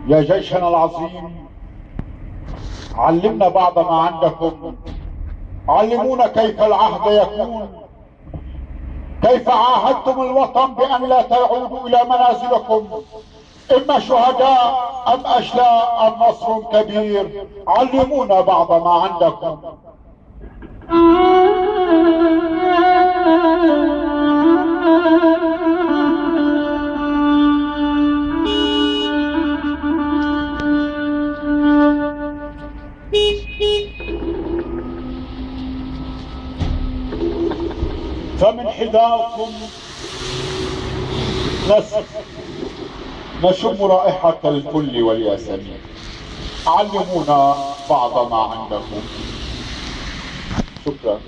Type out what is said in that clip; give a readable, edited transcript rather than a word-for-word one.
يا جيشنا العظيم، علمنا بعض ما عندكم. علمونا كيف العهد يكون، كيف عاهدتم الوطن بأن لا تعودوا إلى منازلكم إما شهداء أم أشلاء أم نصر كبير. علمونا بعض ما عندكم. فمن حذاكم نشم رائحة الفل والياسمين. علمونا بعض ما عندكم. شكرا.